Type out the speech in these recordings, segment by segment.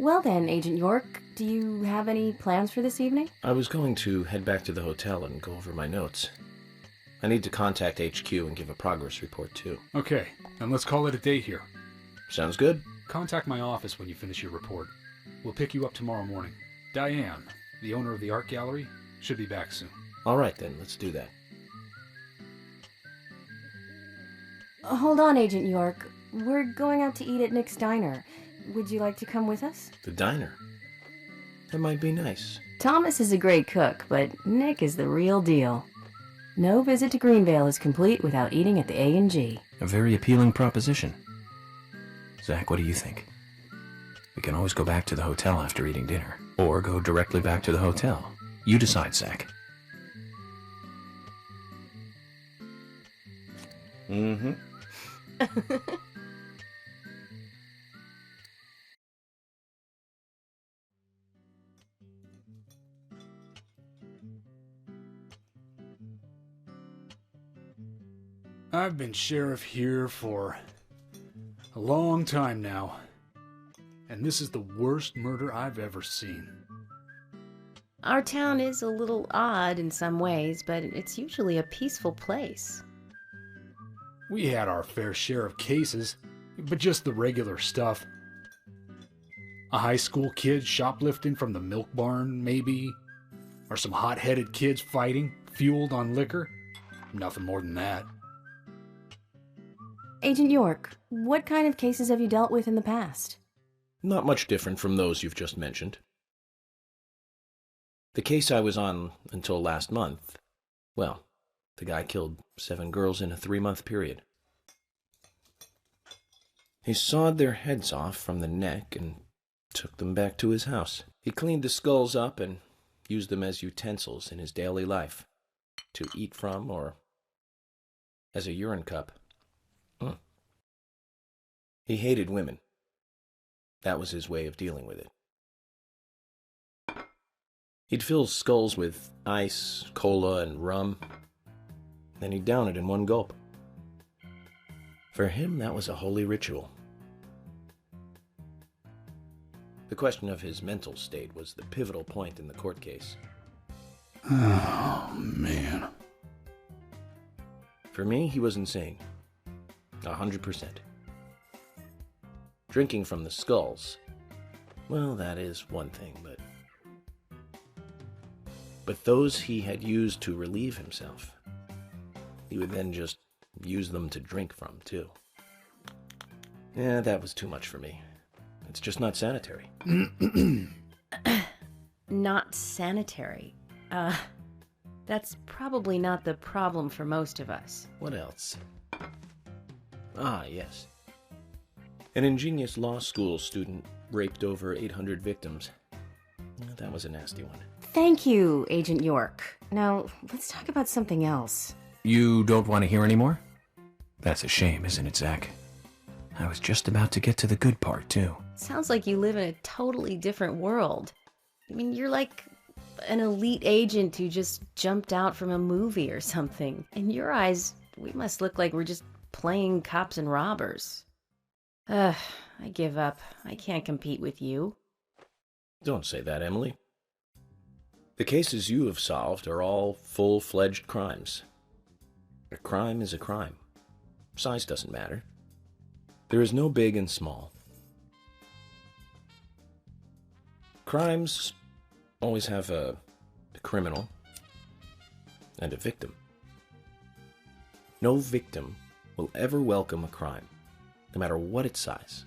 Well then, Agent York, do you have any plans for this evening? I was going to head back to the hotel and go over my notes. I need to contact HQ and give a progress report, too. Okay, then let's call it a day here. Sounds good. Contact my office when you finish your report. We'll pick you up tomorrow morning. Diane, the owner of the art gallery, should be back soon. All right, then. Let's do that. Hold on, Agent York. We're going out to eat at Nick's Diner. Would you like to come with us? The diner. That might be nice. Thomas is a great cook, but Nick is the real deal. No visit to Greenvale is complete without eating at the A&G. A very appealing proposition. Zach, what do you think? We can always go back to the hotel after eating dinner, or go directly back to the hotel. You decide, Zach. Mm-hmm. I've been sheriff here for a long time now, and this is the worst murder I've ever seen. Our town is a little odd in some ways, but it's usually a peaceful place. We had our fair share of cases, but just the regular stuff. A high school kid shoplifting from the milk barn, maybe? Or some hot-headed kids fighting, fueled on liquor? Nothing more than that. Agent York, what kind of cases have you dealt with in the past? Not much different from those you've just mentioned. The case I was on until last month, well, the guy killed 7 girls in a 3-month period. He sawed their heads off from the neck and took them back to his house. He cleaned the skulls up and used them as utensils in his daily life, to eat from or as a urine cup. He hated women. That was his way of dealing with it. He'd fill skulls with ice, cola, and rum. Then he'd down it in one gulp. For him, that was a holy ritual. The question of his mental state was the pivotal point in the court case. Oh, man. For me, he was insane. 100%. Drinking from the skulls, well, that is one thing, but those he had used to relieve himself, he would then just use them to drink from, too. Yeah, that was too much for me. It's just not sanitary. Not sanitary. That's probably not the problem for most of us. What else? Ah, yes. An ingenious law school student raped over 800 victims. That was a nasty one. Thank you, Agent York. Now, let's talk about something else. You don't want to hear anymore? That's a shame, isn't it, Zach? I was just about to get to the good part, too. Sounds like you live in a totally different world. I mean, you're like an elite agent who just jumped out from a movie or something. In your eyes, we must look like we're just playing cops and robbers. I give up. I can't compete with you. Don't say that, Emily. The cases you have solved are all full-fledged crimes. A crime is a crime. Size doesn't matter. There is no big and small. Crimes always have a criminal and a victim. No victim will ever welcome a crime, no matter what its size.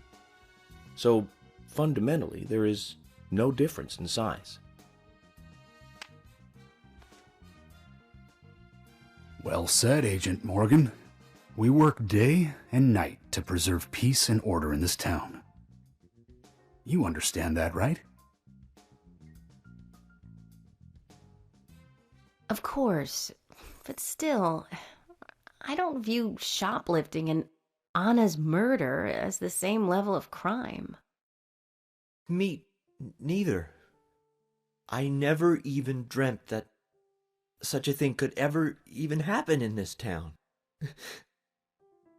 So, fundamentally, there is no difference in size. Well said, Agent Morgan. We work day and night to preserve peace and order in this town. You understand that, right? Of course, but still, I don't view shoplifting and Anna's murder as the same level of crime. Me neither. I never even dreamt that such a thing could ever even happen in this town.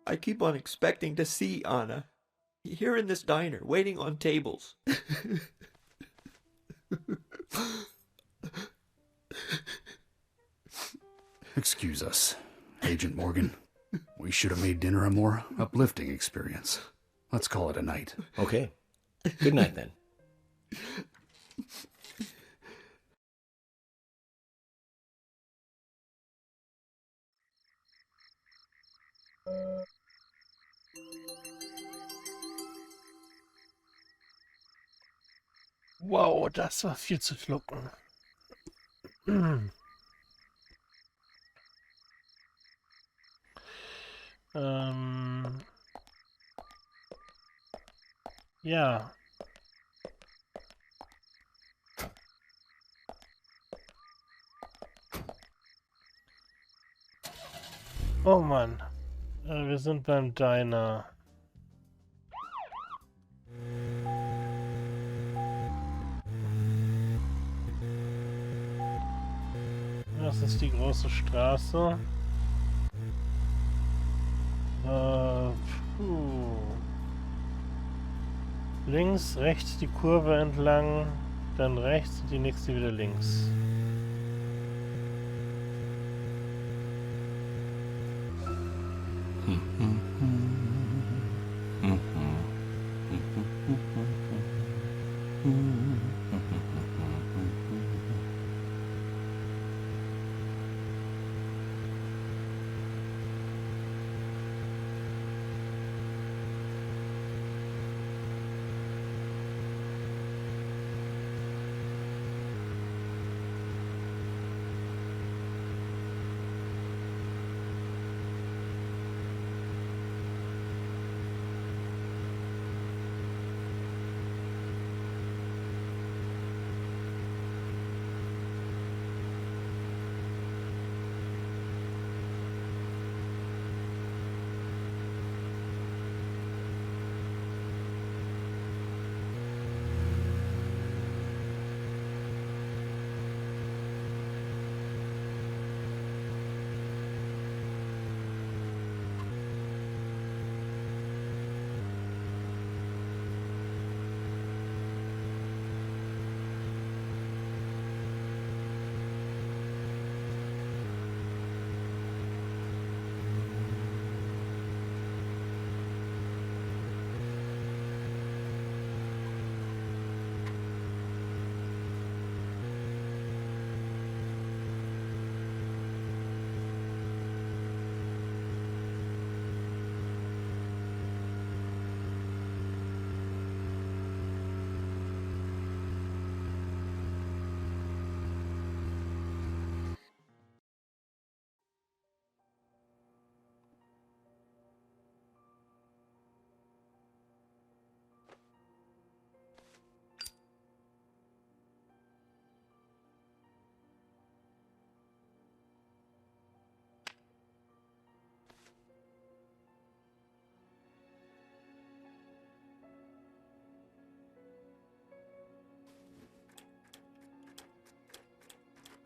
I keep on expecting to see Anna, Here in this diner, waiting on tables. Excuse us, Agent Morgan. We should have made dinner a more uplifting experience. Let's call it a night. Okay. Good night, then. Wow, das war viel zu schlucken. Ja. Oh Mann. Wir sind beim Diner. Das ist die große Straße. Links, rechts die Kurve entlang, dann rechts und die nächste wieder links.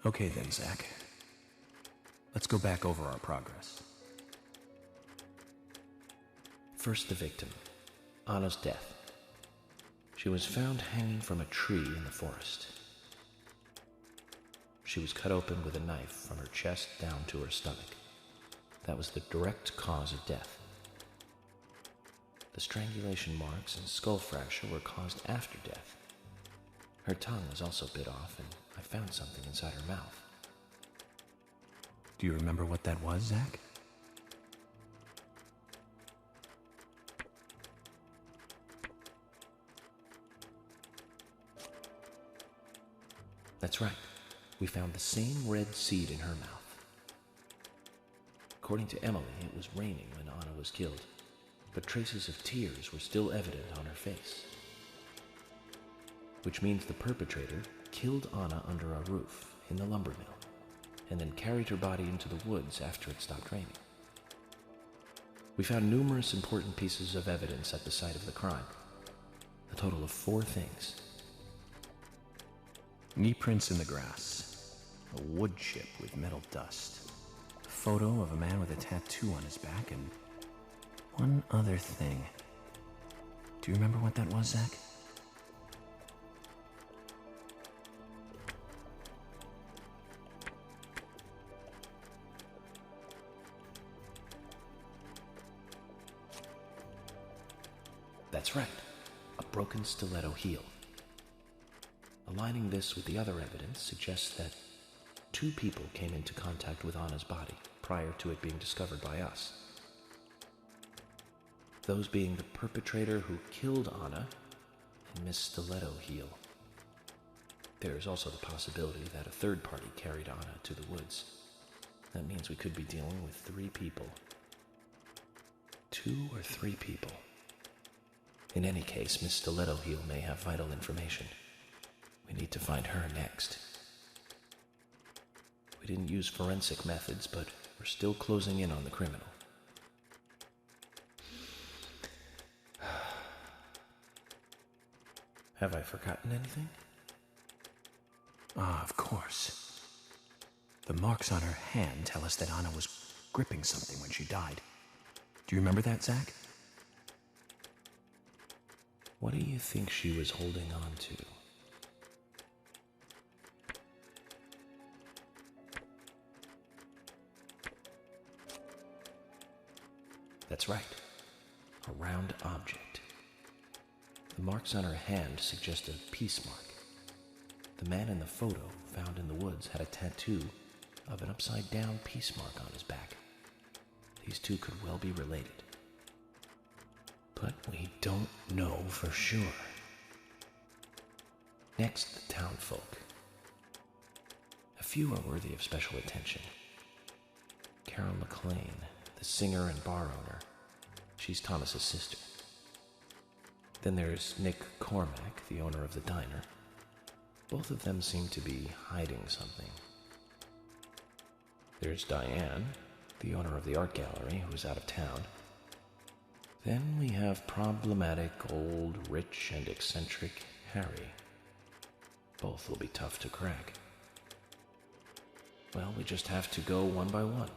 Okay then, Zach. Let's go back over our progress. First, the victim, Anna's death. She was found hanging from a tree in the forest. She was cut open with a knife from her chest down to her stomach. That was the direct cause of death. The strangulation marks and skull fracture were caused after death. Her tongue was also bit off, and I found something inside her mouth. Do you remember what that was, Zach? That's right. We found the same red seed in her mouth. According to Emily, it was raining when Anna was killed, but traces of tears were still evident on her face. Which means the perpetrator killed Anna under a roof in the lumber mill, and then carried her body into the woods after it stopped raining. We found numerous important pieces of evidence at the site of the crime. A total of 4 things. Knee prints in the grass, a wood chip with metal dust, a photo of a man with a tattoo on his back, and one other thing. Do you remember what that was, Zach? That's right, a broken stiletto heel. Aligning this with the other evidence suggests that 2 people came into contact with Anna's body prior to it being discovered by us. Those being the perpetrator who killed Anna and Miss Stiletto Heel. There is also the possibility that a third party carried Anna to the woods. That means we could be dealing with 3 people. 2 or 3 people. In any case, Miss Stiletto Heel may have vital information. We need to find her next. We didn't use forensic methods, but we're still closing in on the criminal. Have I forgotten anything? Ah, of course. The marks on her hand tell us that Anna was gripping something when she died. Do you remember that, Zach? What do you think she was holding on to? That's right. A round object. The marks on her hand suggest a peace mark. The man in the photo found in the woods had a tattoo of an upside-down peace mark on his back. These 2 could well be related. But we don't know for sure. Next, the townfolk. A few are worthy of special attention. Carol McLean, the singer and bar owner. She's Thomas's sister. Then there's Nick Cormack, the owner of the diner. Both of them seem to be hiding something. There's Diane, the owner of the art gallery, who's out of town. Then we have problematic, old, rich, and eccentric Harry. Both will be tough to crack. Well, we just have to go one by one.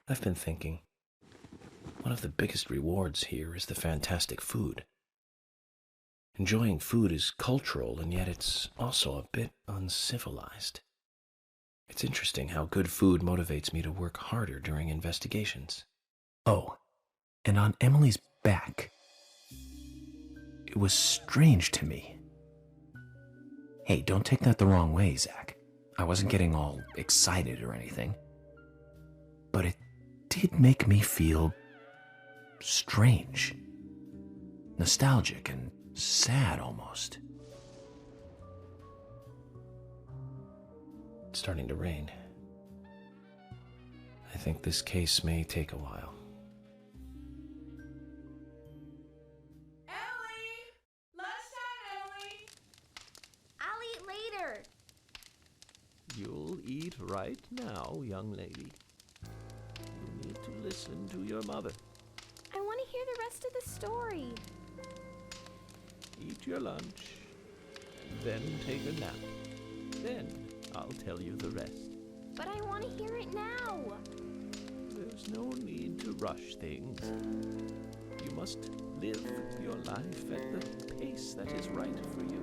I've been thinking, one of the biggest rewards here is the fantastic food. Enjoying food is cultural, and yet it's also a bit uncivilized. It's interesting how good food motivates me to work harder during investigations. Oh, and on Emily's back, it was strange to me. Hey, don't take that the wrong way, Zach. I wasn't getting all excited or anything. But it did make me feel strange. Nostalgic and sad almost. It's starting to rain. I think this case may take a while. Ellie! Lunchtime, Ellie! I'll eat later. You'll eat right now, young lady. You need to listen to your mother. I want to hear the rest of the story. Eat your lunch, then take a nap. Then I'll tell you the rest. But I want to hear it now. There's no need to rush things. You must live your life at the pace that is right for you.